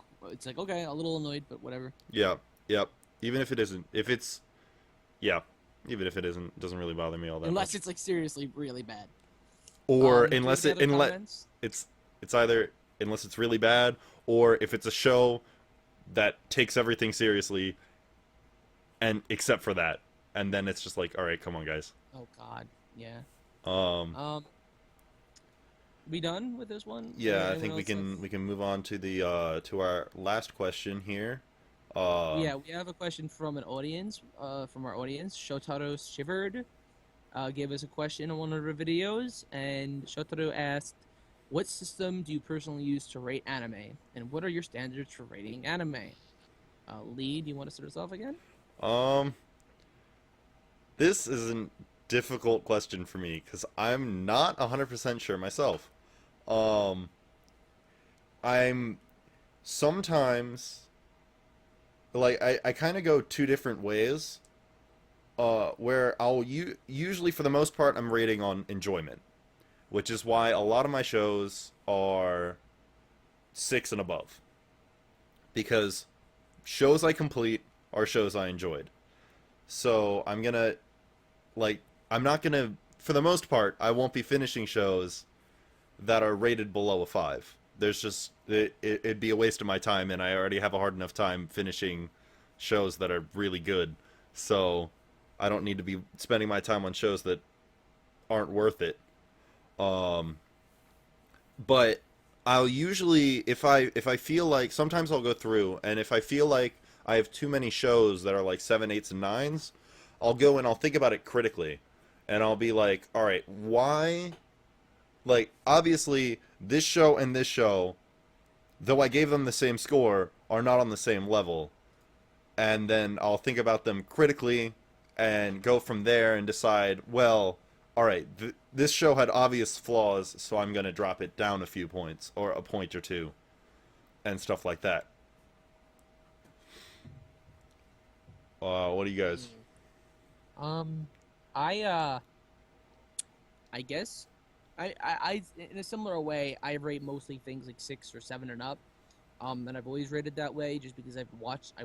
okay, a little annoyed, but whatever. Yeah. Yep. Even if it isn't, if it's yeah, even if it isn't, it doesn't really bother me all that Unless much. it's like seriously really bad. Or Do you have unless any it other unless comments? it's either unless it's really bad, or if it's a show that takes everything seriously and except for that, and then it's just like, all right, come on, guys. Oh God, yeah. Um, We done with this one? yeah, I Anyone think else have? we can move on to the to our last question here. Yeah, we have a question from an audience. From our audience, Shotaro Shivered, gave us a question on one of our videos, and Shotaro asked, "What system do you personally use to rate anime, and what are your standards for rating anime?" Lee, do you want to start us off again? Um, this is a difficult question for me because I'm not 100% sure myself. Um, I'm sometimes like I kind of go two different ways. Where usually for the most part I'm rating on enjoyment, which is why a lot of my shows are 6 and above because shows I complete are shows I enjoyed. So I'm not gonna for the most part I won't be finishing shows that are rated below a 5. There's just it'd be a waste of my time, and I already have a hard enough time finishing shows that are really good. So I don't need to be spending my time on shows that aren't worth it. Um, but I'll usually if I feel like sometimes I'll go through, and if I feel like I have too many shows that are like 7, 8s, and 9s, I'll go and I'll think about it critically, and I'll be like, all right, why Like, obviously, this show and this show, though I gave them the same score, are not on the same level. And then I'll think about them critically and go from there and decide, well, all right, this show had obvious flaws, so I'm going to drop it down a few points or a point or two and stuff like that. What do you guys? Mm. Um, I I guess I in a similar way I rate mostly things like 6 or 7 and up. And I've always rated that way just because I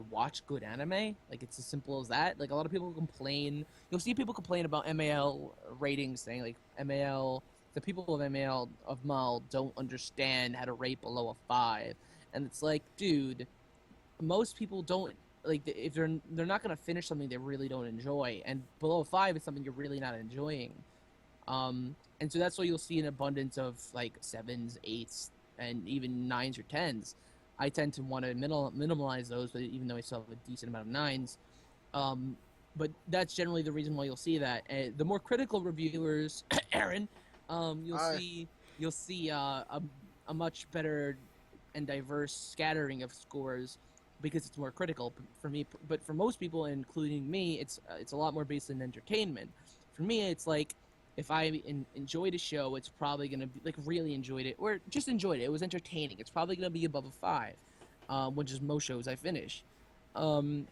watch good anime. Like it's as simple as that. Like a lot of people complain. You'll see people complain about MAL ratings, saying like MAL. The people of MAL of MAL don't understand how to rate below a 5, and it's like, dude, most people don't like if they're not gonna finish something they really don't enjoy, and below a 5 is something you're really not enjoying. And so that's why you'll see an abundance of like 7s, 8s, and even 9s or 10s. I tend to want to minimalize those, but even though I still have a decent amount of 9s. Um, but that's generally the reason why you'll see that. The more critical reviewers, Aaron, you'll I see a much better and diverse scattering of scores because it's more critical. For me, but for most people, including me, it's a lot more based in entertainment. For me, it's like if I enjoyed a show, it's probably gonna be like really enjoyed it or just enjoyed it. It was entertaining. It's probably gonna be above a 5, which is most shows I finish. Um,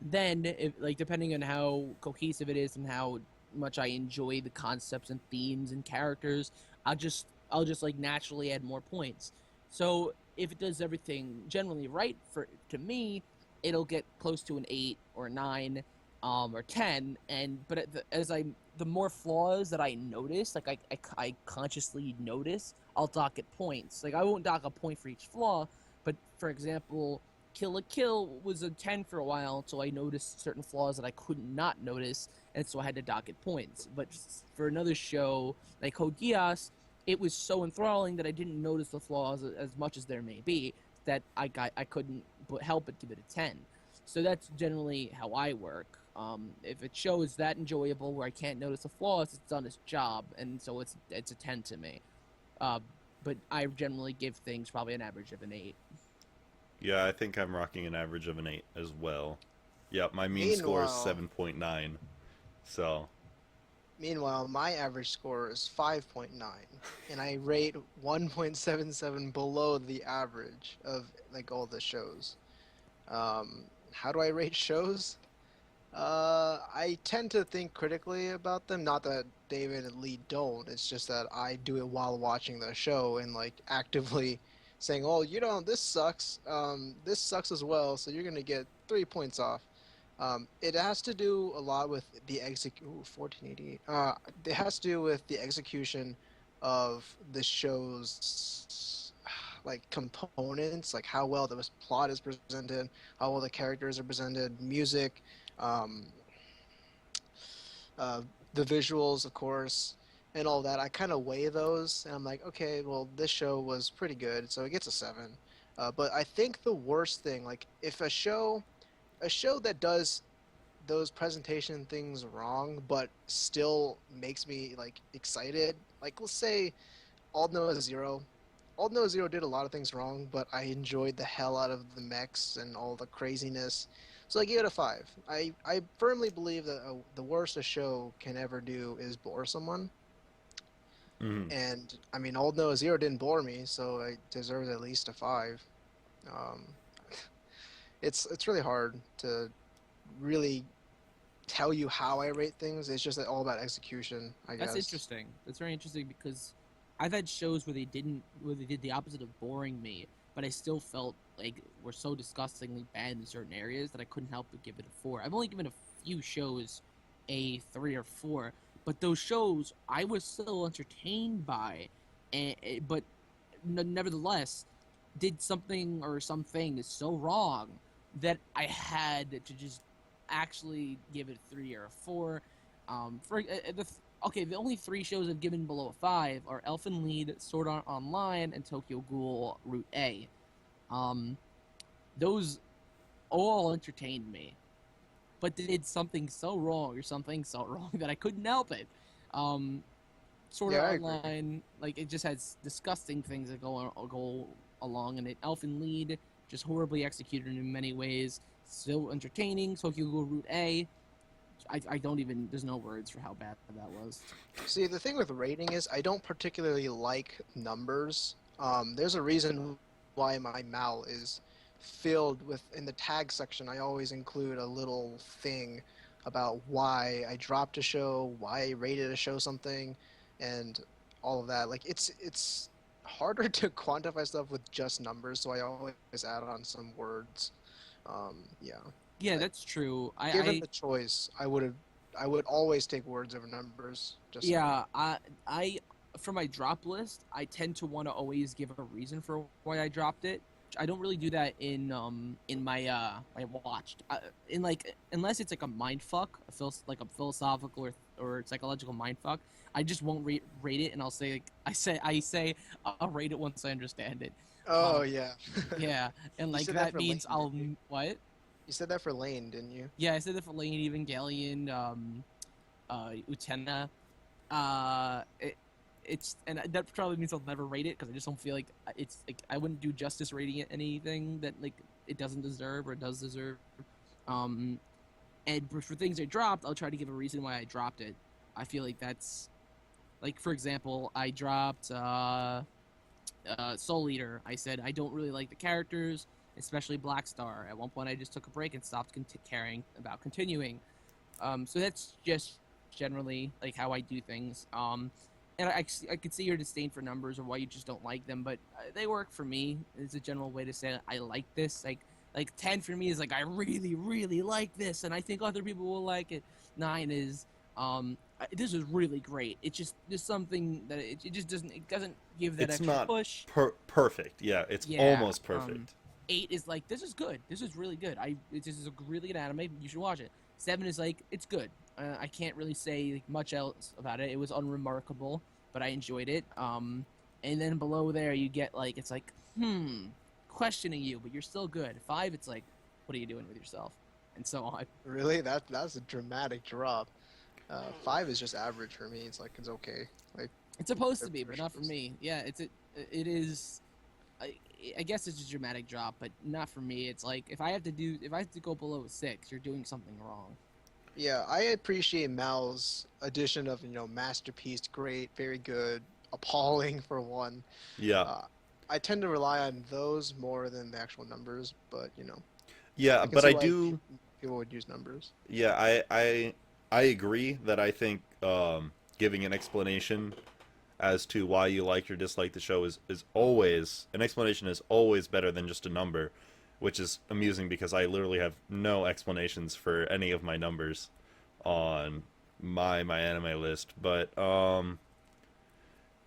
then, if, like depending on how cohesive it is and how much I enjoy the concepts and themes and characters, I'll just like naturally add more points. So if it does everything generally right for to me, it'll get close to an 8 or 9, or 10. And but as I the more flaws that I notice, like I consciously notice, I'll dock it points. Like I won't dock a point for each flaw, but for example, Kill la Kill was a 10 for a while until I noticed certain flaws that I could not notice, and so I had to dock it points. But for another show like Code Geass, it was so enthralling that I didn't notice the flaws as much as there may be that I couldn't but help but give it a 10. So that's generally how I work. If a show is that enjoyable where I can't notice the flaws, it's done its job, and so it's a 10 to me. Uh, but I generally give things probably an average of an 8. Yeah, I think I'm rocking an average of an 8 as well. Yep, my mean score is meanwhile 7.9. So, Meanwhile, my average score is 5.9, and I rate 1.77 below the average of like all the shows. How do I rate shows? I tend to think critically about them. Not that David and Lee don't. It's just that I do it while watching the show and like actively saying, "Oh, this sucks. This sucks as well. So you're gonna get 3 points off." It has to do a lot with the 1488. It has to do with the execution of the show's like components, like how well the plot is presented, how well the characters are presented, music, um, uh, the visuals, of course, and all that. I kind of weigh those, and I'm like, okay, well, this show was pretty good, so it gets a 7. But I think the worst thing, like, if a show that does those presentation things wrong, but still makes me like excited, like let's say All Noah Zero. All Noah Zero did a lot of things wrong, but I enjoyed the hell out of the mechs and all the craziness. So I give it a 5. I firmly believe that the worst a show can ever do is bore someone. mm, And I mean, Old Noah Zero didn't bore me, so it deserves at least a 5. Um, it's really hard to really tell you how I rate things. It's just all about execution, I That's guess. interesting. That's very interesting because I've had shows where they did the opposite of boring me, but I still felt like were so disgustingly bad in certain areas that I couldn't help but give it a 4. I've only given a few shows a 3 or 4, but those shows I was still entertained by, and but nevertheless did something or something so wrong that I had to just actually give it a 3 or a 4. The only 3 shows I've given below a 5 are Elfen Lied, Sword Art Online, and Tokyo Ghoul Route A. Um, those all entertained me, but did something so wrong or something so wrong that I couldn't help it. Um, Sword Yeah, I Art agree. Online, like it just has disgusting things that go along in it. Elfen Lied, just horribly executed in many ways. Still entertaining. Tokyo Ghoul Route A, I don't even. There's no words for how bad that was. See, the thing with rating is I don't particularly like numbers. There's a reason why my mal is filled with, in the tag section, I always include a little thing about why I dropped a show, why I rated a show something, and all of that. Like it's harder to quantify stuff with just numbers, so I always add on some words. Yeah. Yeah, Like, that's true. given the choice, I would always take words over numbers, just saying. Yeah, I for my drop list, I tend to want to always give a reason for why I dropped it. I don't really do that in my watched in like unless it's like a mind fuck, like a philosophical or psychological mind fuck. I just won't rate it, and I'll say like I say I'll rate it once I understand it. Oh Um, yeah. yeah, and You like said that that for Lane, means I'll didn't you? what? You said that for Lane, didn't you? Yeah, I said that for Lane Evangelion, Utena. It, it's and that probably means I'll never rate it because I just don't feel like it's like I wouldn't do justice rating it anything that like it doesn't deserve or does deserve. Um, and for things I dropped, I'll try to give a reason why I dropped it. I feel like that's like for example, I dropped Soul Eater. I said I don't really like the characters, especially Black Star. At one point, I just took a break and stopped caring about continuing. So that's just generally like how I do things. And I could see your disdain for numbers or why you just don't like them, but they work for me. It's a general way to say I like this. Like 10 for me is like I really really like this, and I think other people will like it. 9 is this is really great. It's just there's something that it just doesn't give that It's extra not push. perfect. Yeah, it's Yeah. almost perfect. 8 is like this is good. This is really good. This is a really good anime. You should watch it. 7 is like it's good. I can't really say like, much else about it. It was unremarkable, but I enjoyed it. And then below there you get like it's like questioning you, but you're still good. 5, it's like what are you doing with yourself, and so on. Really? That's a dramatic drop. 5 is just average for me. It's like it's okay. Like It's supposed to for be, but not for shows. me. Yeah, it is. I guess it's a dramatic drop, but not for me. It's like if I have to go below 6, you're doing something wrong. Yeah, I appreciate Mal's addition of masterpiece, great, very good, appalling for one. Yeah, Uh, I tend to rely on those more than the actual numbers, but yeah, I can but see I why do. people would use numbers. Yeah, I agree that I think giving an explanation as to why you like or dislike the show is always an explanation is always better than just a number, which is amusing because I literally have no explanations for any of my numbers on my anime list. But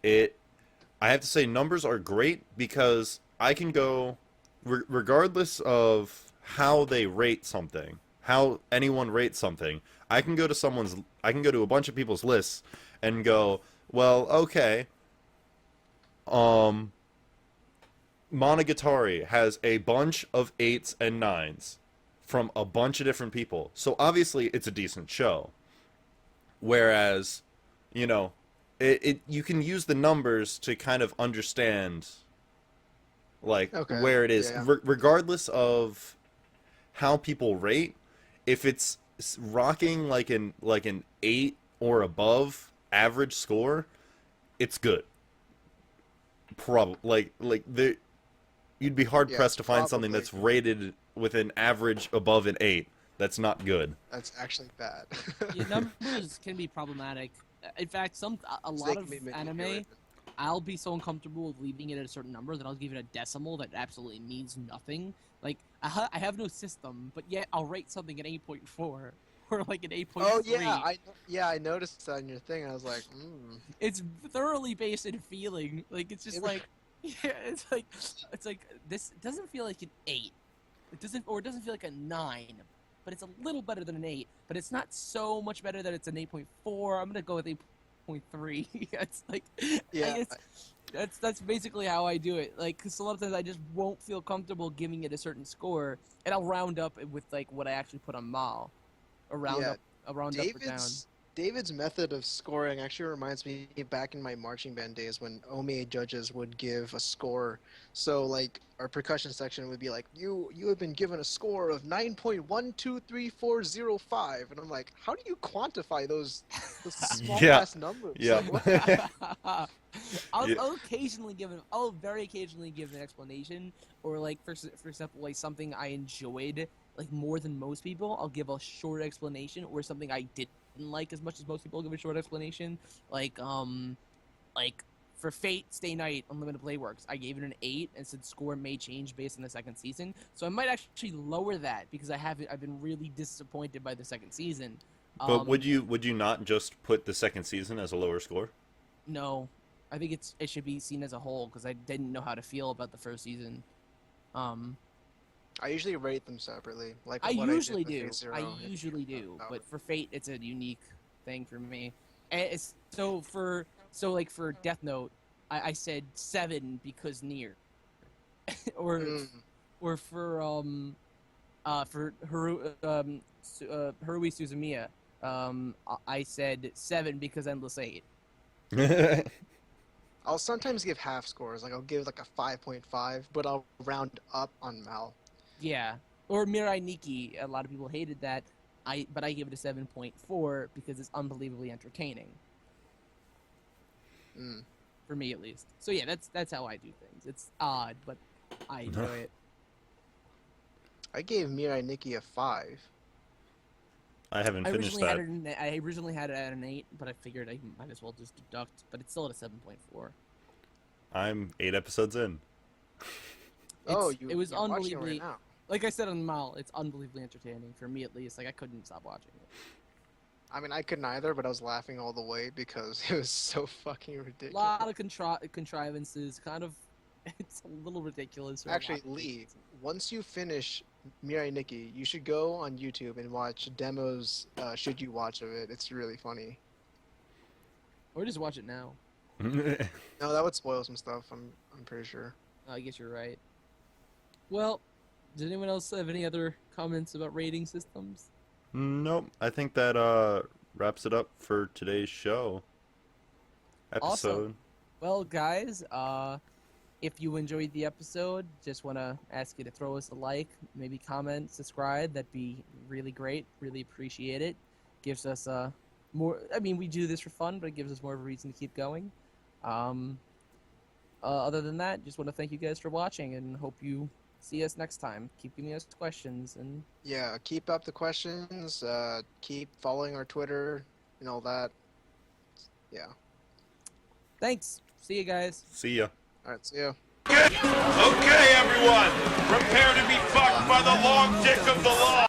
it I have to say numbers are great because I can go regardless of how they rate something, how anyone rates something. I can go to a bunch of people's lists and go, well, okay, um Monogatari has a bunch of 8s and 9s from a bunch of different people. So obviously it's a decent show. Whereas, you know, you can use the numbers to kind of understand like Okay, where it is yeah, regardless of how people rate. If it's rocking like an 8 or above average score, it's good. Probably like the you'd be hard yeah, it's pressed to find something probably that's rated with an average above an 8 that's not good. that's actually bad. Yeah, numbers can be problematic. In fact, a So they lot can of be anime, manipulated. I'll be so uncomfortable with leaving it at a certain number that I'll give it a decimal that absolutely means nothing. Like I have no system, but yet I'll rate something an 8.4 or like an Oh yeah, 8.3. I noticed that on your thing. I was like, It's thoroughly based in feeling. Like it's just like yeah, it's like this doesn't feel like an 8. It doesn't feel like a 9, but it's a little better than an 8. But it's not so much better that it's an 8.4. I'm gonna go with 8.3. It's like yeah, that's basically how I do it. Like, 'cause a lot of times I just won't feel comfortable giving it a certain score, and I'll round up with like what I actually put on Mal, or yeah. round up or down. David's method of scoring actually reminds me back in my marching band days when OME judges would give a score. So like our percussion section would be like, you have been given a score of 9.123405, and I'm like, how do you quantify those small Yeah. ass numbers? Yeah. Like, what the I'll, Yeah. I'll occasionally give an, I'll very occasionally give an explanation, or like for example, like something I enjoyed like more than most people, I'll give a short explanation, or something I didn't like as much as most people give a short explanation. Like for Fate Stay Night Unlimited Playworks, I gave it an 8 and said score may change based on the second season. So I might actually lower that because I've been really disappointed by the second season. But would you not just put the second season as a lower score? No, I think it should be seen as a whole because I didn't know how to feel about the first season. I usually rate them separately. Like I what usually did with do. Fate Zero I and usually do. Power. But for Fate, it's a unique thing for me. And it's, for Death Note, I said 7 because near, or or for Harui Suzumiya, I said 7 because Endless 8. I'll sometimes give half scores. Like I'll give like a 5.5, but I'll round up on Mal. Yeah, or Mirai Nikki. A lot of people hated that. But I give it a 7.4 because it's unbelievably entertaining. For me at least. So yeah, that's how I do things. It's odd, but I enjoy it. I gave Mirai Nikki a 5. I haven't finished that. I originally had it at an 8, but I figured I might as well just deduct. But it's still at a 7.4. I'm 8 episodes in. It was you're watching it unbelievably. right now. Like I said on Mal, it's unbelievably entertaining for me at least. Like I couldn't stop watching it. I mean, I couldn't either, but I was laughing all the way because it was so fucking A ridiculous. lot of contrivances, kind of. It's a little ridiculous. for a lot Actually, of Lee, reasons. once you finish Mirai Nikki, you should go on YouTube and watch demos. Should you watch of it? It's really funny. Or just watch it now. No, that would spoil some stuff. I'm pretty sure. I guess you're right. Well, does anyone else have any other comments about rating systems? Nope. I think that wraps it up for today's show. Episode. Awesome. Well, guys, if you enjoyed the episode, just want to ask you to throw us a like, maybe comment, subscribe. That'd be really great. Really appreciate it. Gives us more. I mean, we do this for fun, but it gives us more of a reason to keep going. Other than that, just want to thank you guys for watching and hope you see us next time. Keep giving us questions and Yeah, keep up the questions. Keep following our Twitter and all that. Yeah. thanks. See you guys. See ya. All right. See ya. Okay, everyone, prepare to be fucked by the long dick of the law.